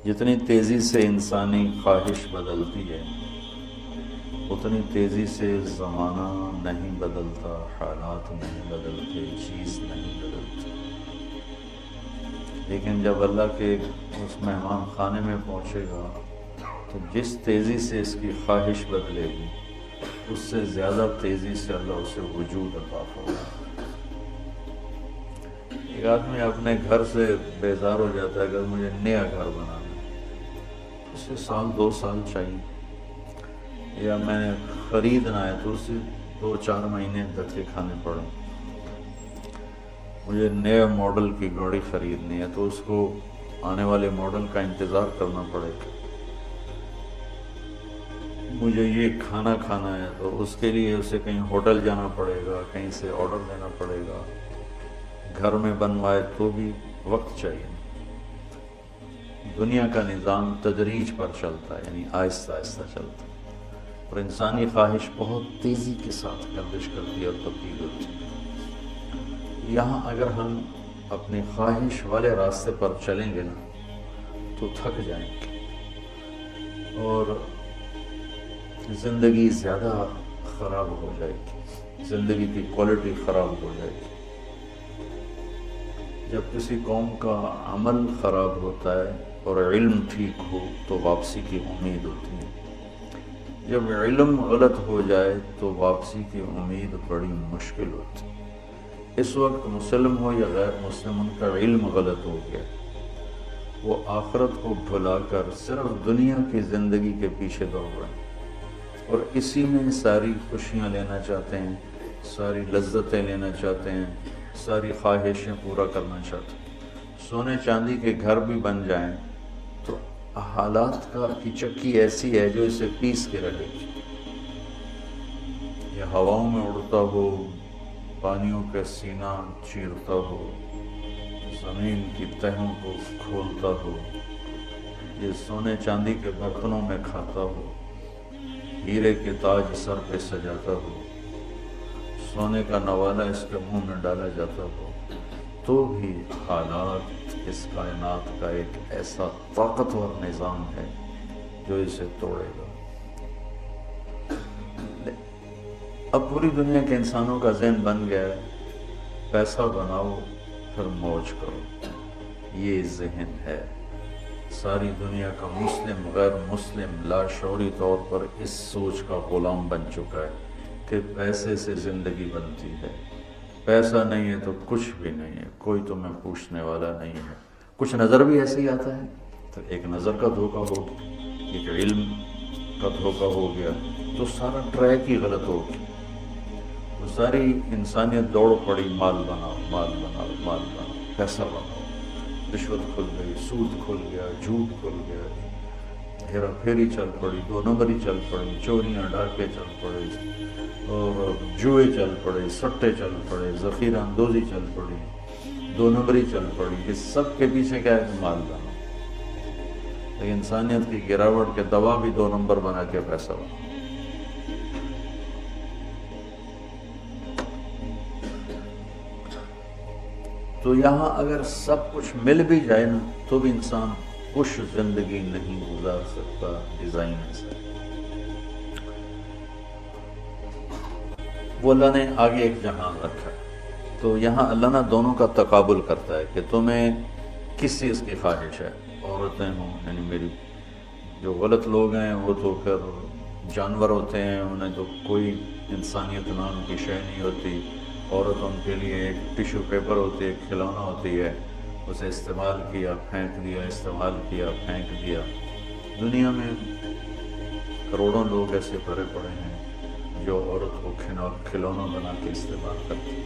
جتنی تیزی سے انسانی خواہش بدلتی ہے اتنی تیزی سے زمانہ نہیں بدلتا، حالات نہیں بدلتے، چیز نہیں بدلتی۔ لیکن جب اللہ کے اس مہمان خانے میں پہنچے گا تو جس تیزی سے اس کی خواہش بدلے گی اس سے زیادہ تیزی سے اللہ اسے وجود عطا فرمائے۔ ایک آدمی اپنے گھر سے بیزار ہو جاتا ہے کہ مجھے نیا گھر بنانا ہے، اسے سال 2 سال چاہیے، یا میں نے خریدنا ہے تو اسے 2-4 مہینے دھکے کھانے پڑیں۔ مجھے نئے ماڈل کی گاڑی خریدنی ہے تو اس کو آنے والے ماڈل کا انتظار کرنا پڑے گا۔ مجھے یہ کھانا کھانا ہے تو اس کے لیے اسے کہیں ہوٹل جانا پڑے گا، کہیں سے آرڈر لینا پڑے گا، گھر میں بنوائے تو بھی وقت چاہیے۔ دنیا کا نظام تدریج پر چلتا ہے، یعنی آہستہ آہستہ چلتا ہے، اور انسانی خواہش بہت تیزی کے ساتھ گردش کرتی ہے اور تبدیل ہوتی ہے۔ یہاں اگر ہم اپنی خواہش والے راستے پر چلیں گے نا تو تھک جائیں گے اور زندگی زیادہ خراب ہو جائے گی، زندگی کی کوالٹی خراب ہو جائے گی۔ جب کسی قوم کا عمل خراب ہوتا ہے اور علم ٹھیک ہو تو واپسی کی امید ہوتی ہے، جب علم غلط ہو جائے تو واپسی کی امید بڑی مشکل ہوتی ہے۔ اس وقت مسلم ہو یا غیر مسلم، ان کا علم غلط ہو گیا، وہ آخرت کو بھلا کر صرف دنیا کی زندگی کے پیچھے دوڑ رہے ہیں اور اسی میں ساری خوشیاں لینا چاہتے ہیں، ساری لذتیں لینا چاہتے ہیں، ساری خواہشیں پورا کرنا چاہتے ہیں۔ سونے چاندی کے گھر بھی بن جائیں تو حالات کی چکی ایسی ہے جو اسے پیس کے رکھے گی۔ یہ ہواؤں میں اڑتا ہو، پانیوں کا سینہ چیرتا ہو، زمین کی تہوں کو کھولتا ہو، یہ سونے چاندی کے برتنوں میں کھاتا ہو، ہیرے کے تاج سر پہ سجاتا ہو، سونے کا نوالا اس کے منہ میں ڈالا جاتا ہو، تو بھی حالات اس کائنات کا ایک ایسا طاقتور نظام ہے جو اسے توڑے گا۔ اب پوری دنیا کے انسانوں کا ذہن بن گیا ہے، پیسہ بناؤ پھر موج کرو، یہ ذہن ہے۔ ساری دنیا کا مسلم غیر مسلم لاشعوری طور پر اس سوچ کا غلام بن چکا ہے کہ پیسے سے زندگی بنتی ہے، پیسہ نہیں ہے تو کچھ بھی نہیں ہے، کوئی تمہیں پوچھنے والا نہیں ہے۔ کچھ نظر بھی ایسے ہی آتا ہے تو ایک نظر کا دھوکہ ہو گیا، ایک علم کا دھوکہ ہو گیا تو سارا ٹریک ہی غلط ہو گیا۔ تو ساری انسانیت دوڑ پڑی، مال بناؤ، مال بناؤ، مال بناؤ، پیسہ بناؤ، رشوت کھل گئی، سود کھل گیا، جھوٹ کھل گیا، ہیرا پھیری چل پڑی، 2 نمبری چل پڑی، چوریاں ڈاکے چل پڑے اور جوئے چل پڑے، سٹے چل پڑے، ذخیرہ اندوزی چل پڑی، 2 نمبری چل پڑی۔ اس سب کے پیچھے کیا ہے؟ مال بناؤ۔ لیکن انسانیت کی گراوٹ کے دوا بھی 2 نمبر بنا کے پیسہ بناؤ۔ تو یہاں اگر سب کچھ مل بھی جائے نا تو بھی انسان خوش زندگی نہیں گزار سکتا۔ ڈیزائن ایسا ہے۔ وہ اللہ نے آگے ایک جہان رکھا ہے، تو یہاں اللہ نہ دونوں کا تقابل کرتا ہے کہ تمہیں کس چیز کی خواہش ہے۔ عورتیں ہوں، یعنی میری جو غلط لوگ ہیں وہ تو پھر جانور ہوتے ہیں، انہیں تو کوئی انسانیت نام کی شے نہیں ہوتی۔ عورت ان کے لیے ایک ٹیشو پیپر ہوتی ہے، ایک کھلونا ہوتی ہے، اسے استعمال کیا، پھینک دیا، استعمال کیا، پھینک دیا۔ دنیا میں کروڑوں لوگ ایسے بھرے پڑے ہیں جو عورت کو کھلونا بنا کے استعمال کرتے ہیں۔